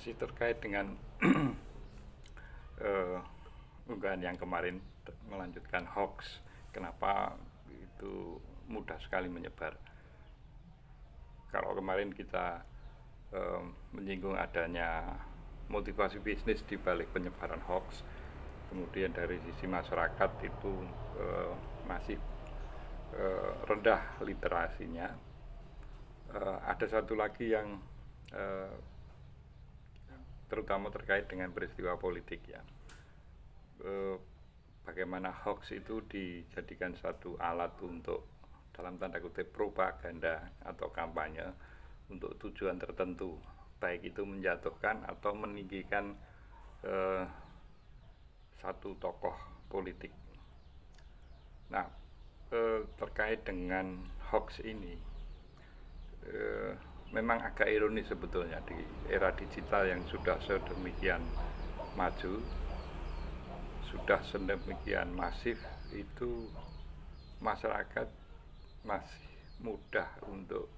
Masih terkait dengan unggahan yang kemarin melanjutkan hoax, kenapa itu mudah sekali menyebar. Kalau kemarin kita menyinggung adanya motivasi bisnis di balik penyebaran hoax, kemudian dari sisi masyarakat itu masih rendah literasinya. Ada satu lagi yang terutama terkait dengan peristiwa politik ya. Bagaimana hoax itu dijadikan satu alat untuk dalam tanda kutip propaganda atau kampanye untuk tujuan tertentu, baik itu menjatuhkan atau meninggikan satu tokoh politik. Nah, terkait dengan hoax ini memang agak ironis sebetulnya di era digital yang sudah sedemikian maju, sudah sedemikian masif, itu masyarakat masih mudah untuk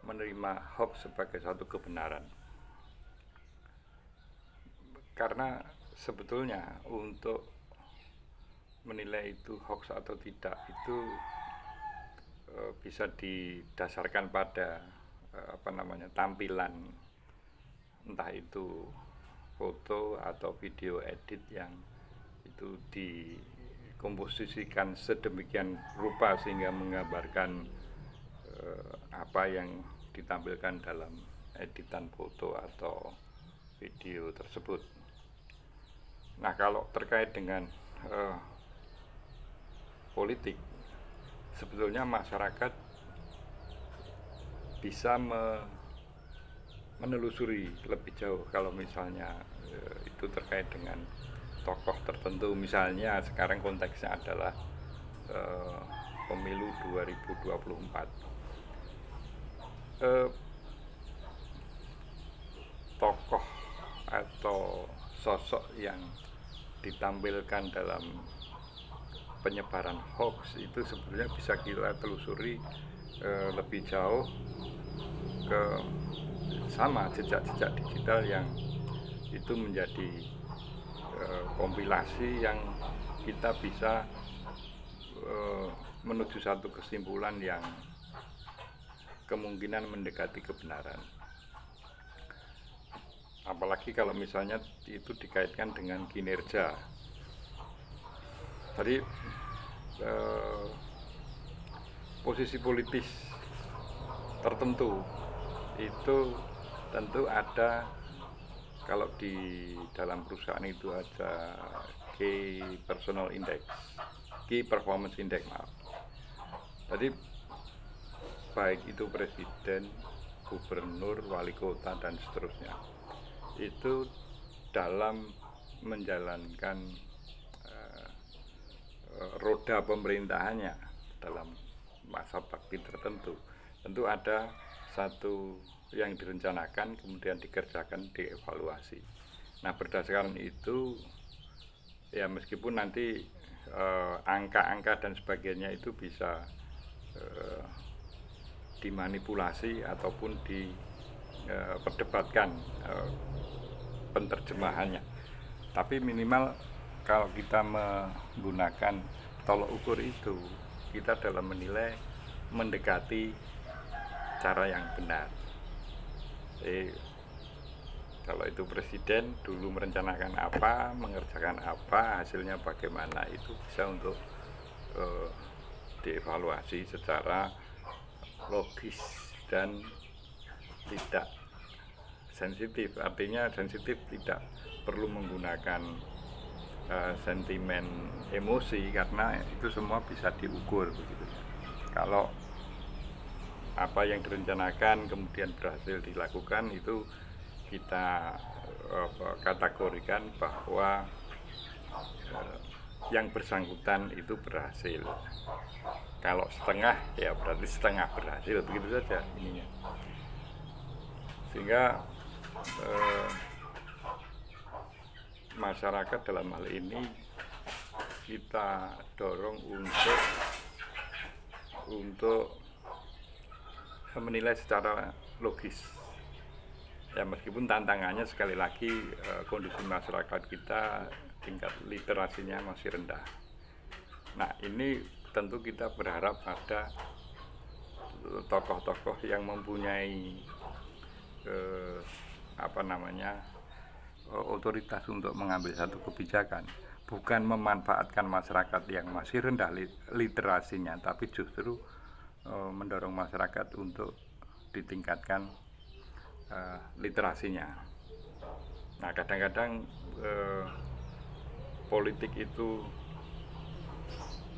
menerima hoax sebagai satu kebenaran. Karena sebetulnya untuk menilai itu hoax atau tidak itu bisa didasarkan pada tampilan, entah itu foto atau video edit yang itu dikomposisikan sedemikian rupa sehingga menggambarkan apa yang ditampilkan dalam editan foto atau video tersebut. Nah, kalau terkait dengan politik, sebetulnya masyarakat bisa menelusuri lebih jauh kalau misalnya itu terkait dengan tokoh tertentu. Misalnya sekarang konteksnya adalah pemilu 2024. Tokoh atau sosok yang ditampilkan dalam penyebaran hoax itu sebetulnya bisa kita telusuri lebih jauh ke sama jejak-jejak digital yang itu menjadi kompilasi yang kita bisa menuju satu kesimpulan yang kemungkinan mendekati kebenaran. Apalagi kalau misalnya itu dikaitkan dengan kinerja. Tadi posisi politis tertentu itu tentu ada, kalau di dalam perusahaan itu ada key performance index. Jadi baik itu presiden, gubernur, wali kota dan seterusnya, itu dalam menjalankan roda pemerintahannya dalam masa bakti tertentu, tentu ada satu yang direncanakan, kemudian dikerjakan, dievaluasi. Nah, berdasarkan itu ya, meskipun nanti angka-angka dan sebagainya itu bisa dimanipulasi ataupun diperdebatkan penerjemahannya, tapi minimal kalau kita menggunakan tolok ukur itu, kita dalam menilai mendekati cara yang benar. Kalau itu presiden dulu merencanakan apa, mengerjakan apa, hasilnya bagaimana, itu bisa untuk dievaluasi secara logis dan tidak sensitif. Artinya sensitif tidak perlu menggunakan sentimen emosi, karena itu semua bisa diukur begitu. Kalau apa yang direncanakan kemudian berhasil dilakukan, itu kita kategorikan bahwa yang bersangkutan itu berhasil. Kalau setengah ya berarti setengah berhasil, begitu saja ininya. Sehingga masyarakat dalam hal ini kita dorong untuk menilai secara logis. Ya meskipun tantangannya sekali lagi kondisi masyarakat kita tingkat literasinya masih rendah. Nah ini tentu kita berharap ada tokoh-tokoh yang mempunyai otoritas untuk mengambil satu kebijakan, bukan memanfaatkan masyarakat yang masih rendah literasinya, tapi justru mendorong masyarakat untuk ditingkatkan literasinya. Nah kadang-kadang politik itu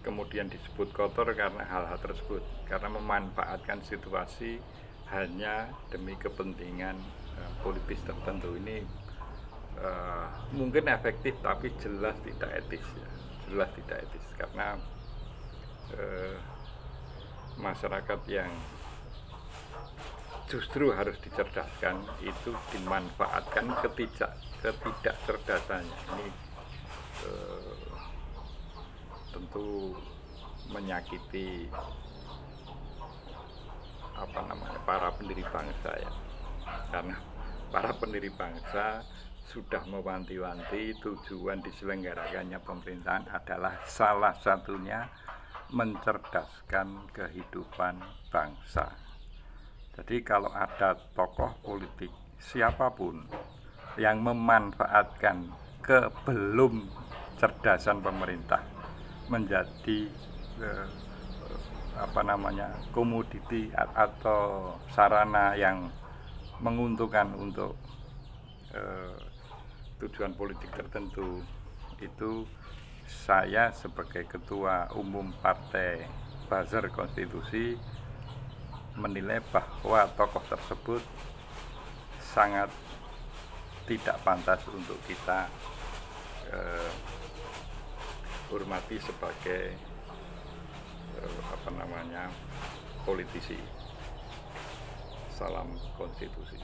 kemudian disebut kotor karena hal-hal tersebut, karena memanfaatkan situasi hanya demi kepentingan politis tertentu. Ini mungkin efektif tapi jelas tidak etis ya. Jelas tidak etis karena masyarakat yang justru harus dicerdaskan itu dimanfaatkan ketidakcerdasannya. Ini tentu menyakiti para pendiri bangsa ya, karena para pendiri bangsa sudah mewanti-wanti tujuan diselenggarakannya pemerintahan adalah salah satunya mencerdaskan kehidupan bangsa. Jadi kalau ada tokoh politik siapapun yang memanfaatkan kebelum cerdasan pemerintah menjadi komoditi atau sarana yang menguntungkan untuk tujuan politik tertentu, itu saya sebagai ketua umum partai Buzzer Konstitusi menilai bahwa tokoh tersebut sangat tidak pantas untuk kita hormati sebagai politisi. Salam konstitusi.